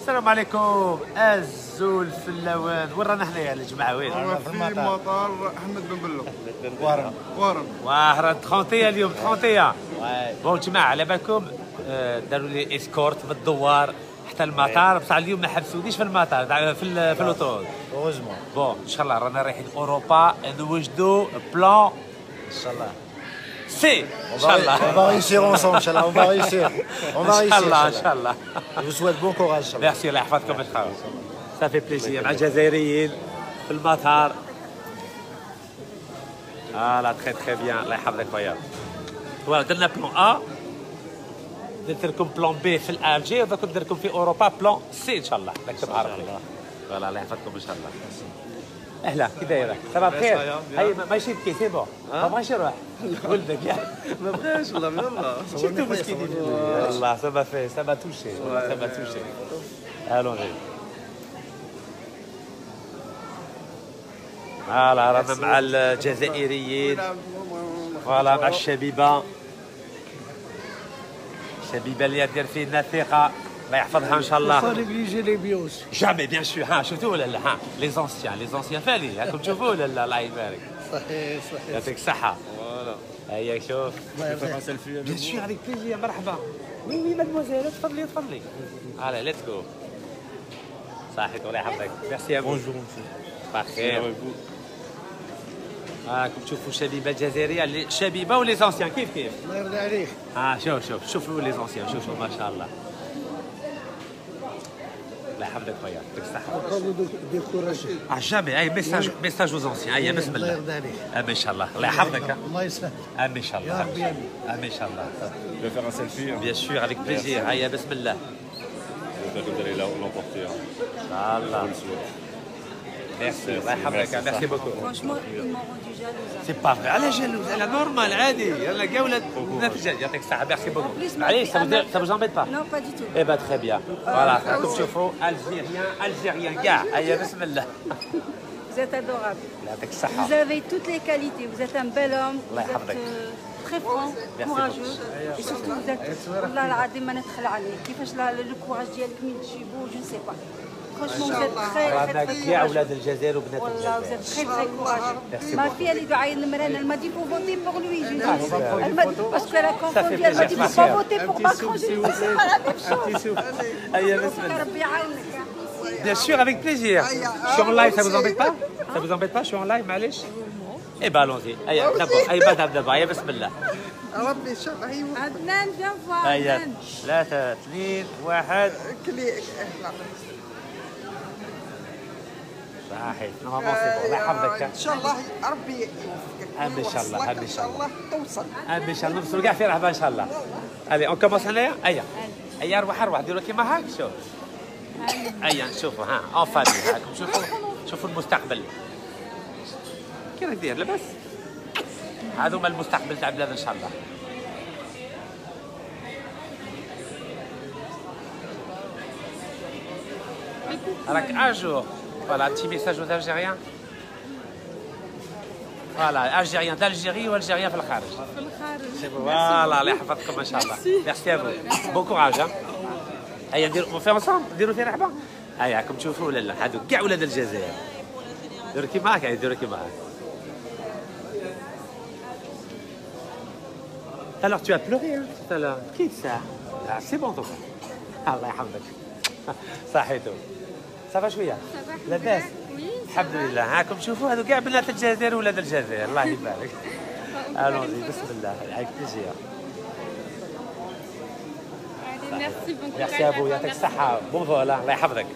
السلام عليكم الزول في اللوان. وين رانا حنايا الجماعه؟ وين؟ في مطار احمد بن بلو. وهران 31 اليوم 31. بون جماعه على بالكم داروا لي اسكورت بالدوار حتى المطار، بصح اليوم ما حبسونيش في المطار في الاوتوبيس. بون ان شاء الله رانا رايحين اوروبا نوجدوا بلان ان شاء الله سي ان شاء الله. On va réussir ensemble, Inch'Allah. On va réussir. On va réussir. ان شاء الله. Je vous souhaite bon courage. Inch'Allah. ميرسي الله يحفظكم الخير. صافي بليزير مع الجزائريين في المطار. لا تخي تخي بيان الله يحفظك خويا. فوالا درنا بلان ا، درت لكم بلان بي في الالجي، ودرك ندير لكم في اوروبا بلان سي ان شاء الله. راك تبارك الله. فوالا الله يحفظكم ان شاء الله. اهلا كي دايره؟ صباح الخير. هاي ماشي يبكي سي بون، ما بغاش يروح ولدك يا ما بغاش والله يلا. شفتو مسكين والله سا ما في سا ما توشي سا ما توشي. الونجي فوالا رانا مع الجزائريين، فوالا مع الشبيبه، الشبيبه اللي دير فينا الثقه الله يحفظها ان شاء الله. جامي بيان سور. ها شفتوا ولا لا؟ ها لي زونسيان فالي راكم تشوفوا ولا لا؟ الله يبارك. صحيح يعطيك الصحه. فوالا هيا شوف بيان سور افيك بليزير. مرحبا. وي وي مادموزيل تفضلي تفضلي. فوالا ليتس جو. صحيت الله يحفظك. ميرسي ا فو. بونجور بخير. راكم تشوفوا الشبيبه الجزائريه، اللي شبيبه ولي زونسيان كيف الله يرضي عليك. شوفوا لي زونسيان، شوفوا ما شاء الله. الله يحفظك خويا يعطيك الصحة. جامي اي ميساج aux anciens. هيا بسم الله. الله يرضي عليك. امين ان شاء الله. الله يحفظك. الله يسلمك. امين ان شاء الله. يا ربي امين. امين ان شاء الله. Je vais faire un selfie. بيان سور افيك بليزير. هيا بسم الله. J'espère que vous allez l'emporter. ان شاء الله. ميرسي الله يحفظك. ميرسي بوكو. Franchement, ils m'ont rendu jalouse. سي با فري. على جلوز؟ على نورمال عادي. انا كاع ولاد الجد. يعطيك الصحة. ميرسي بوكو. معليش ça vous embête pas؟ Non, pas du tout. Eh ben très bien. Voilà, راكم تشوفوا الجيريان كاع. هيا بسم الله. Vous êtes adorable. يعطيك الصحة. Vous avez toutes les qualités. Vous êtes un bel homme. Vous Allah êtes يحفظك. très franc, Merci courageux. Et surtout, vous êtes. والله العظيم ما نتخلى عليه. كيفاش le courage ديالك من تجيبوه je ne sais pas. Franchement, vous êtes très رانا très كاع courageux. ولاد الجزائر وبنات والله vous الجزائر. êtes très très courageux. Merci Ma beaucoup. fille elle est de Numran, elle m'a dit faut voter pour lui. Je lui ai dit, super. elle m'a dit parce qu'elle a confondu, elle m'a dit faut pas voter pour Macron. Je lui ai dit c'est pas la même chose. هيا بسم الله. ربي يعاونك. Bien sûr, avec plaisir. Je suis en live, ça vous embête pas? Ça vous embête pas? Je suis en live, معليش. Eh ben allons-y. هيا دابا، هيا مدام دابا، هيا بسم الله. ربي ان شاء الله يوفقك. عدنان viens voir. هيا عدنان. 3 2 1. صحيح. نورمال سي بون. الله يحفظك. ان شاء الله ربي يوفقك. امين ان شاء الله. امين ان شاء الله. توصل. امين ان شاء الله. نوصلوا كاع في رحبه ان شاء الله. الي اون كومونس هنايا. هيا هيا ارواح ديروا كيما هاك. شوف هيا نشوفوا ها اون فامي. هاكم شوفوا المستقبل كي راك داير لاباس. هذوما المستقبل تاع البلاد ان شاء الله. راك اجور. فوالا un petit message aux Algériens. فوالا الجيريان d'Algérie والجيريان في الخارج. في الخارج. فوالا الله يحفظكم ان شاء الله. ميرسي افو. بون كوراج. هيا نديرو اون في انصامبل. نديرو في رحبه. هيا راكم تشوفوا ولا لا؟ هادو كاع ولاد الجزائر. ديروا كيما هكا. ديروا كيما هكا. Alors tu as pleuré hein, tout à l'heure. Qui ça? Ah, c'est bon donc. الله يحفظك. صحيتو. صافا شويه. لاباس. الحمد لله. هاكم تشوفوا هادو كاع بنات الجزائر ولاد الجزائر. الله يبارك. الونزي بسم الله. avec plaisir. ميرسي ابو يعطيك الصحة. بون فوالا الله يحفظك.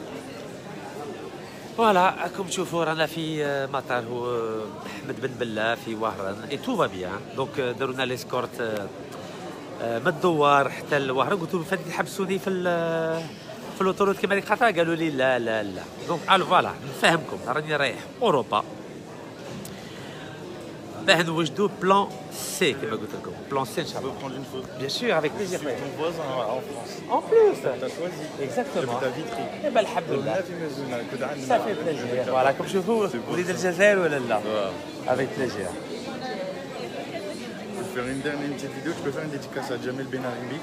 فوالا راكم تشوفوا رانا في مطار هو احمد بن بلة في وهران. اي تو فا بيان. دونك داروا لنا ليسكورت من الدوار حتى الوهران. قلت لهم فهاد حبسوني في الاوتوروت كيما هذيك الخطره. قالوا لي لا لا لا. دونك الو فوالا نفهمكم راني رايح اوروبا باه نوجدوا بلان سي كما قلت لكم. بلان سي ان شاء الله. Prendre une photo. Bien sûr, avec plaisir. Mon voisin en France. En plus, T'as choisi. exactement. T'as Vitry. Eh ben, alhamdoulilah. في مزونة كنت عندنا. Ça fait plaisir. Voilà, comme je vous, وليد الجزائر ولا لا؟ Avec plaisir. Pour faire une dernière petite vidéo, tu peux faire une dédicace à Jamel Benarimi.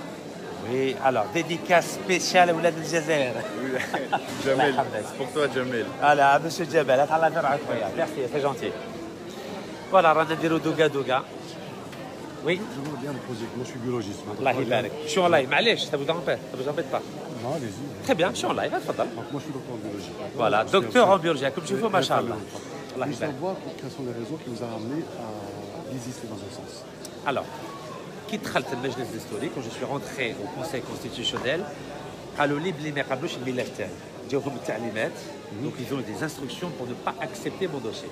Oui, alors, dédicace spéciale à Oulad الجزائر. Jamel, c'est pour toi, Jamel. Voilà, monsieur Djabel, Allah يبارك فيك. Merci, c'est gentil. Voilà, رانا نديرو دوغا دوغا. Oui. J'aimerais bien me poser. Moi, je suis biologiste. الله يبارك. Je suis en live, معليش, ça vous embête pas. Non, allez-y. Très bien, je suis en live, تفضل. Donc, moi, je suis docteur en biologie. Voilà, docteur en biologie, comme tu veux, machallah. Je veux savoir quels sont les raisons qui vous ont amené à désister dans un sens. Alors, كي دخلت المجلس الدستوري كون جو سوي رونتري او كونساي كونستيتيسيونيل قالوا لي بلي ما يقبلوش الملف تاعي جاوهم التعليمات دونك ils ont des instructions pour ne pas accepter mon dossier.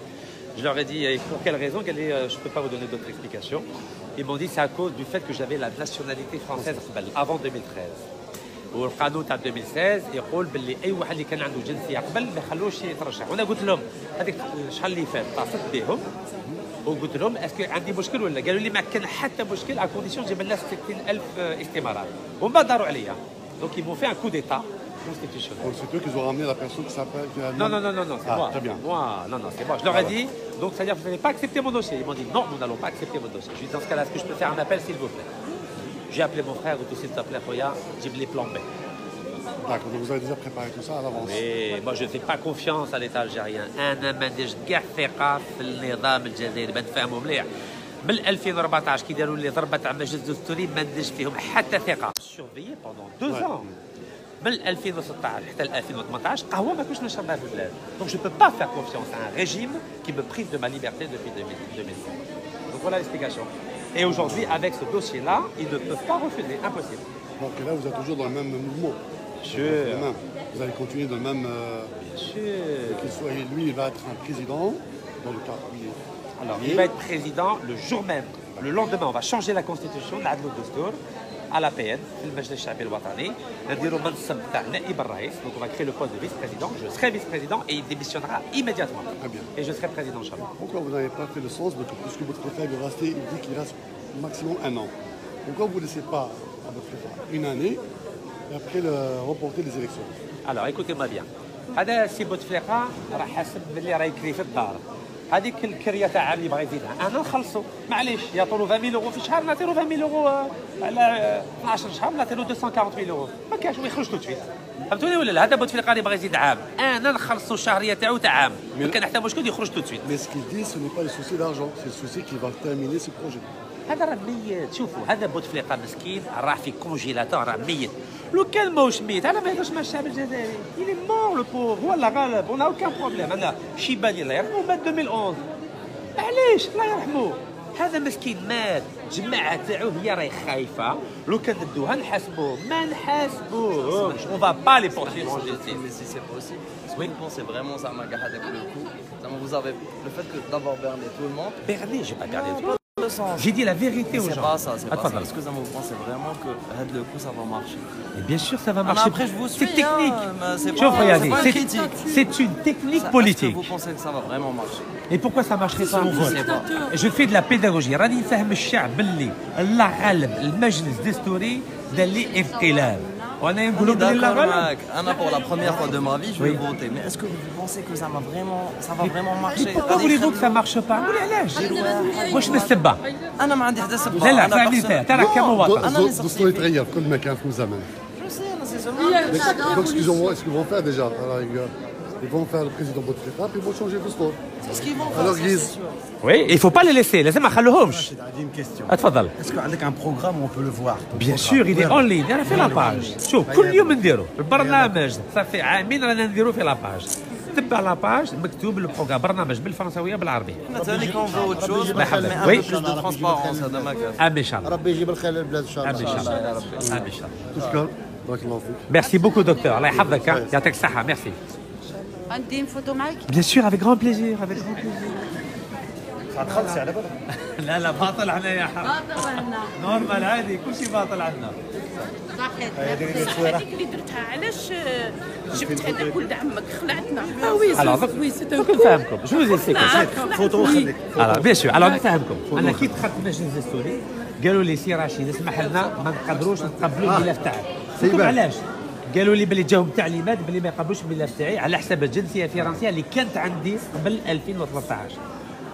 Je leur ai dit pour quelle raison قال لي je peux pas vous donner d'autres explications. Ils m'ont dit c'est à cause du fait que j'avais la nationalité française قبل avant 2013. والقانون تاع 2016 يقول باللي اي واحد اللي كان عنده جنسيه قبل ما يخلوش يترشح. وانا قلت لهم هذيك شحال اللي فات اتصلت بهم وقلت لهم اسكو عندي مشكل ولا قالوا لي ما كان حتى مشكل على كونديسيون جاب لنا 60,000 استمارات وما داروا عليا دونك ils m'ont fait un coup d'état constitutionnel. Donc, c'est eux qui ont ramené la personne qui s'appelle. Non, c'est moi. Très bien. Non, c'est moi. Je leur ai dit, donc c'est-à-dire que vous n'allez pas accepter mon dossier. Ils m'ont dit non, nous n'allons pas accepter mon dossier. Je lui ai dit dans ce cas-là, est-ce que je peux faire un appel s'il vous plaît? J'ai appelé mon frère, s'il te plaît, Khoya, j'ai les plans B. D'accord, donc vous avez déjà préparé tout ça à l'avance. Oui, moi je ne fais pas confiance à l'État algérien. أنا ما نديرش كاع ثقة في النظام الجزائري بنفهموا مليح. من 2014 كي داروا لي ضربة تاع المجلس الدستوري ما نديرش فيهم حتى ثقة. Surveillé pendant 2 ans. من 2016 حتى 2018 قهوة ما كنتش نشربها في البلاد. Donc je ne peux pas faire confiance à un régime qui me prive de ma liberté depuis 2005. Donc voilà l'explication. Et aujourd'hui, avec ce dossier-là, ils ne peuvent pas refuser, impossible. Donc là, vous êtes toujours dans le même mouvement. Sûr. Vous allez continuer dans le même. Bien sûr. Qu'il soit, lui, il va être un président, dans le cas où il est. Alors, il va être président le jour même. Le lendemain, on va changer la constitution, l'Adl Dostour, à la PN, le Majlis Shabi al-Watani. Donc, on va créer le poste de vice-président. Je serai vice-président et il démissionnera immédiatement. Très bien. Et je serai président, Inch'Allah. Pourquoi vous n'avez pas fait le sens de que puisque votre frère veut rester, il dit qu'il reste maximum 1 an. Pourquoi vous ne laissez pas à votre frère 1 année et après reporter les élections? Alors, écoutez-moi bien. هذا سي بوتفليقه راه حاسب باللي راه يكري في الدار. هذيك الكريه تاع عام اللي بغى يزيدها انا نخلصو معليش يعطوا 20,000 يورو في الشهر نعطيو 20,000 يورو على 12 شهر نعطيو 240,000 يورو ما كاش ويخرج تو سويت فهمتوني ولا لا؟ هذا بوتفليقه اللي بغى يزيد عام انا نخلصوا الشهريه تاعو تاع عام ما كان حتى مشكل يخرج تو سويت. Mais ce qu'il dit, ce n'est pas le souci d'argent, c'est le souci qu'il va terminer ce projet. هذا راه ميت. شوفوا هذا بوتفليقه مسكين راح في كونجيلاتور راه ميت. لو كان ماهوش ميت انا ما يهضرش مع الشعب الجزائري. يلي مور لو بوف هو اللي غالب اون اوكان بروبليم. انا شيباني الله يرحمه مات 2011 معليش الله يرحمه. هذا مسكين مات الجماعه تاعو هي راهي خايفه. لو كان ندوها نحاسبوه ما نحاسبوهمش. اون فا با لي بورسيفون جيستيس. Mais si c'est possible, ce que vous pensez vraiment, ça m'a gardé avec le coup. Vous avez le fait d'avoir berné tout le monde. Berné, j'ai pas gardé tout. Le sens. J'ai dit la vérité aux gens. C'est pas ça, c'est pas ça. Attends. Est-ce que vous pensez vraiment que le coup ça va marcher? Et bien sûr, ça va marcher. Après, je vous suis. C'est technique. C'est Tu vois, regardez, pas une critique. c'est une technique politique. Est-ce que vous pensez que ça va vraiment marcher? Et pourquoi ça marcherait pas? Je fais de la pédagogie. راني نفهم الشعب باللي الله غالب المجلس الدستوري دار لي انقلاب. وانا نقولوا باللي الله غالب. Anna, pour la première fois de ma vie, je vais voter. Mais est-ce que vous pensez que ça va vraiment marcher? Pourquoi voulez-vous que ça marche pas؟ قولي علاش؟ واش من السبه؟ أنا ما عندي حتى سبة. لا لا فهمني انت ترى كمواطن. دستور يتغير كل ما كان في زمان. Je sais, c'est seulement. Donc, excusez-moi, ce qu'ils vont faire déjà, à la rigueur, ils vont faire le président Bouteflika, puis ils vont changer le dستور. C'est ce qu'ils vont faire. Alors, ça, Guise. c'est sûr. Oui, il faut pas les laisser. لازم ما نخلوهمش. عندي une question. اتفضل. Est-ce qu'avec un programme on peut le voir? Bien sûr, il est en ligne. انا في لاباج. شوف كل يوم نديرو البرنامج صافي عامين رانا نديرو في لاباج. تبع لاباج مكتوب البروغرام برنامج بالفرنساويه بالعربيه. احنا ثاني كون فو autre chose. مرحبا. Un وي. peu plus de transparence هذا ما كان. امين ان شاء الله. ربي يجيب الخير للبلاد ان شاء امين الله. ان شاء الله. امين ان شاء الله. تشكر. بارك الله فيك. Merci beaucoup docteur. الله يحفظك. يعطيك الصحة. Merci. غندي نفوتو معاك. Bien sûr, avec grand plaisir, avec grand plaisir. تخلصي على بالك. لا لا باطل عنا يا حرام. باطل عنا. نورمال عادي كل شيء باطل عنا. هذيك اللي درتها علاش جبت هذاك ولد عمك خلعتنا Alors, donc نفهمكم. Je vous explique. فوتو خليك. Alors, bien sûr. Alors نفهمكم. أنا كي دخلت المجلس الدستوري قالوا لي سي رشيد اسمح لنا ما نقدروش نقبلوا الملف تاعك. قلت لهم علاش؟ قالوا لي بلي جاهم تعليمات بلي ما يقبلوش الملف تاعي على حساب الجنسيه الفرنسيه اللي كانت عندي قبل 2013.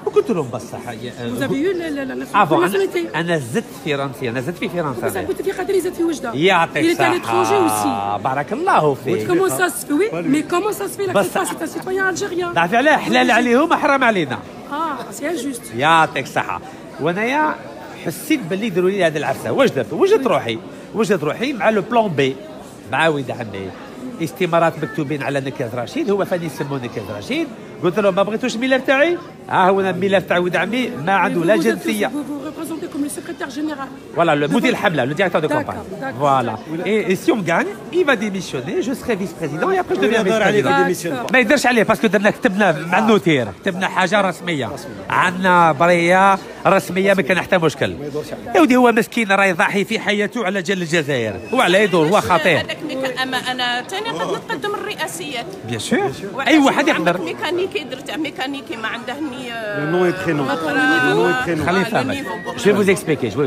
وقلت لهم بصح Vous avez eu la افون nationalité. انا زدت فرنسي، انا زدت في فرنسا. Ça كنت في قطر زاد في وجدة. يعطيك Il était à l'étranger aussi. الصحة بارك الله فيك. Comment ça se fait? Oui, mais comment ça se fait? La Bah, plupart c'est un citoyen algérien. تعرفي علاه حلال عليهم حرام علينا. Ah, c'est injuste. يعطيك الصحة. وانايا حسيت باللي يديروا لي هذه العفسة، واش درت؟ وجدت روحي مع لو بلان بي مع ولد عمي. استمارات مكتوبين على نكاز رشيد، هو فاني يسموه نكاز رشيد. قلت له ما بغيتوش الملف تاعي؟ هو انا الملف تاع ولد عمي ما عنده لا جنسيه. Vous représentez comme le secrétaire général. Voilà, le مدير الحمله, le directeur de campagne. D'accord. Voilà. Et si on gagne, il va démissionner, je serai vice-président et après je deviens vice-président. ما يقدرش عليه باسكو درنا كتبنا مع النوتير، كتبنا حاجه رسميه. عندنا بريه رسميه ما كان حتى مشكل. يا ودي هو مسكين راه يضحي في حياته على جال الجزائر، وعلى يدور هو خطير. هذاك اما انا ثاني قد نتقدم الرئاسيات. بيان سور. اي واحد يقدر. ميكانيكي درت ميكانيكي ما عنده ني نو اي برينو. خليني نفهمك. جو vous expliquer.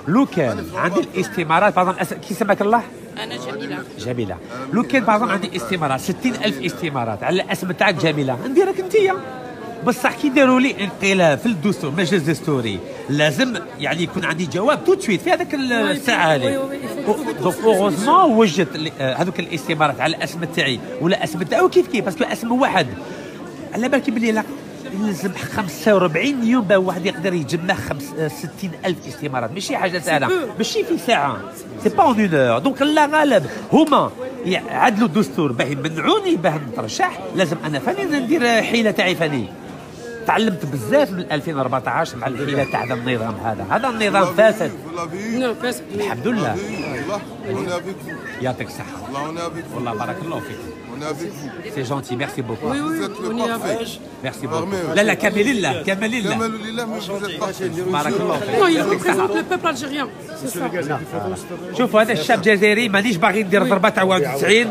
لو كان عندي الاستمارات بعض كي سماك الله؟ انا جميله. لو كان بعض عندي استمارات 60,000 استمارات على الاسم تاعك جميله، نديرك انتيا. بصح كي داروا لي انقلاب في الدستور مجلس دستوري لازم يعني يكون عندي جواب تو سويت في هذاك الساعه هذه. دونك اوغوزمون وجدت هذوك الاستمارات على الاسم تاعي ولا اسم تاعو كيف باسكو اسم واحد. على بالك بلي لا يلزم 45 يوم باه واحد يقدر يجمع 60,000 استمارات، ماشي حاجه سهله، ماشي في ساعه، سي با اون اون اور. دونك الله غالب هما يعدلوا الدستور باه يمنعوني باه نترشح، لازم انا فاني ندير حيله تاعي فاني. تعلمت بزاف من 2014 مع الحيله تاع هذا النظام هذا النظام فاسد. الحمد لله. يعطيك الصحه. والله بارك الله فيك. C'est gentil, merci beaucoup. Oui, on y est. Merci beaucoup. لا كامل لله كامل لله. بارك الله فيك. Non, il représente le peuple algérien. C'est ça. شوفوا هذا الشاب الجزائري مانيش باغي ندير ضربه تاع 91.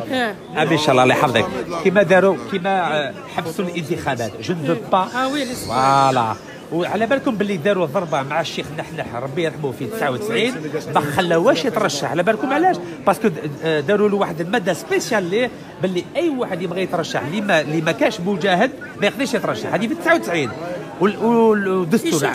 ان شاء الله الله يحفظك. كيما داروا كيما حبسوا الانتخابات. جو نو با. فوالا. وعلى بالكم باللي داروا ضربه مع الشيخ نحنح ربي يرحمه في 99 ما خلاوهش يترشح. على بالكم علاش؟ باسكو داروا له واحد الماده سبيسيال ليه باللي اي واحد يبغي يترشح اللي ما كاش مجاهد ما يقدرش يترشح. هذه في 99 والدستور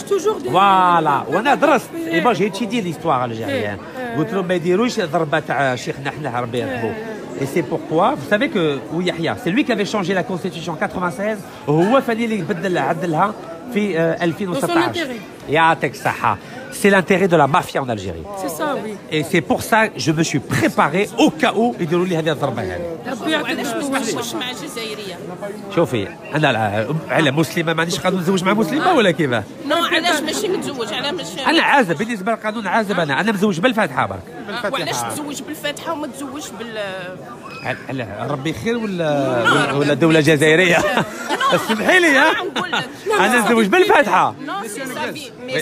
فوالا. وانا درست اي با جي تيدي ليستوار الجزائريين. قلت لهم ما يديروش ضربه تاع الشيخ نحنح ربي يرحمه. Et c'est pourquoi, vous savez que Yahya, c'est lui qui avait changé la constitution en 96, وهو فاني اللي بدل عدلها في 2016. يعطيك الصحة. C'est l'intérêt de la mafia en Algérie. C'est ça, oui. Et c'est pour ça que je me suis préparé au cas où يديروا لي هذه الضربة هذه. ربي يعطيك الصحة. مع جزائرية. شوفي أنا على مسلمة مانيش قادر نتزوج مع مسلمة ولا كيفاه؟ نو علاش ماشي متزوج على مش أنا عازب بالنسبة للقانون عازب أنا متزوج بالفاتحة برك. وعلاش تزوج بالفاتحة وما تزوجش بال ربي خير ولا دولة جزائرية؟ اسمحي لي أنا نتزوج بالفاتحة.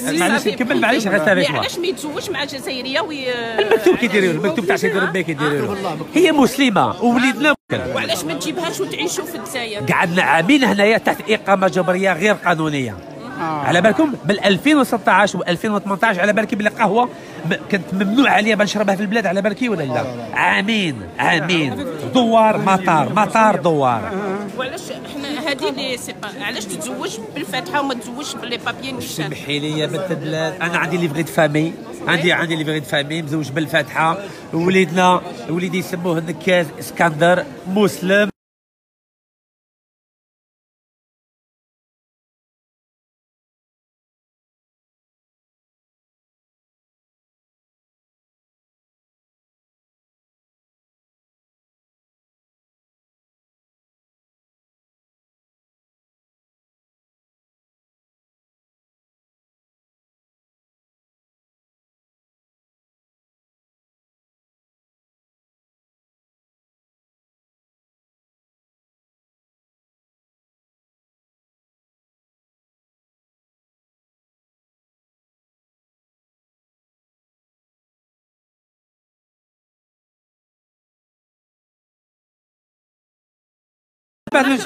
معليش نكمل معليش غير سافيك. علاش ما يتزوجش مع جزائرية المكتوب كيديروا المكتوب تاع سيدي ربي كيديروا هي مسلمة ووليدنا. وعلاش ما تجيبهاش وتعيشوا في الجزائر؟ قعدنا عامين هنايا تحت إقامة جبرية غير قانونية. على بالكم بال 2016 و 2018 على بالك بلي قهوه كانت ممنوع عليا بنشربها في البلاد على بالك ولا لا؟ عامين دوار مطار دوار. وعلاش احنا هذه لي علاش تتزوج بالفاتحه وما تتزوجش باللي بابيي نيشان؟ سمحي لي يا بنت البلاد انا عندي ليفغي دو فامي عندي ليفغي دو فامي مزوج بالفاتحه وليدي يسموه نكاز اسكندر مسلم.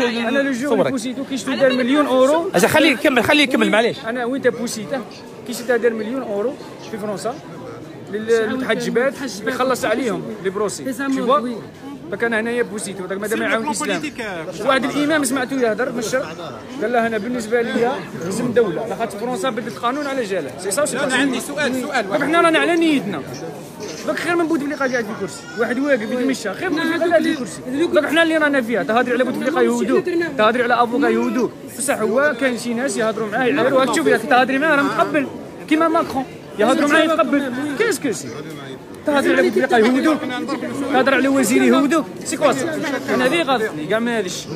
انا لو جور بوسيتو كي شتو دار مليون اورو. اجا خليه يكمل معليش. انا وين بوسيته كي شتو دار مليون اورو في فرنسا للمتحجبات يخلص عليهم لي بروسي شوفوا. فكان هنايا بوسيتو داك مادام يعاون الاسلام. واحد الامام سمعتو يهضر من الشرق قال له انا بالنسبه لي لازم الدوله على خاطر فرنسا بدت القانون على جاله سي صا. انا عندي سؤال دابا حنا رانا على نيتنا. داك خير من بوتفليقه قاعد في الكرسي واحد واقف يتمشى خير من بوتفليقه قاعد في الكرسي. داك حنا اللي رانا فيها تهضري على بوتفليقه يهودوك تهضري على افوكا يهودوك بصح هو كان شي ناس يهضروا معاه يعايروه. تشوف ياك تهضري معاه راه متقبل كيما ماكرون يهضروا معاه يتقبل. كيسكو سي تهضر على بوتفليقه يهودوك تهضر على وزير يهودوك سي كوا. انا هذه غلطني كاع ما هذاش.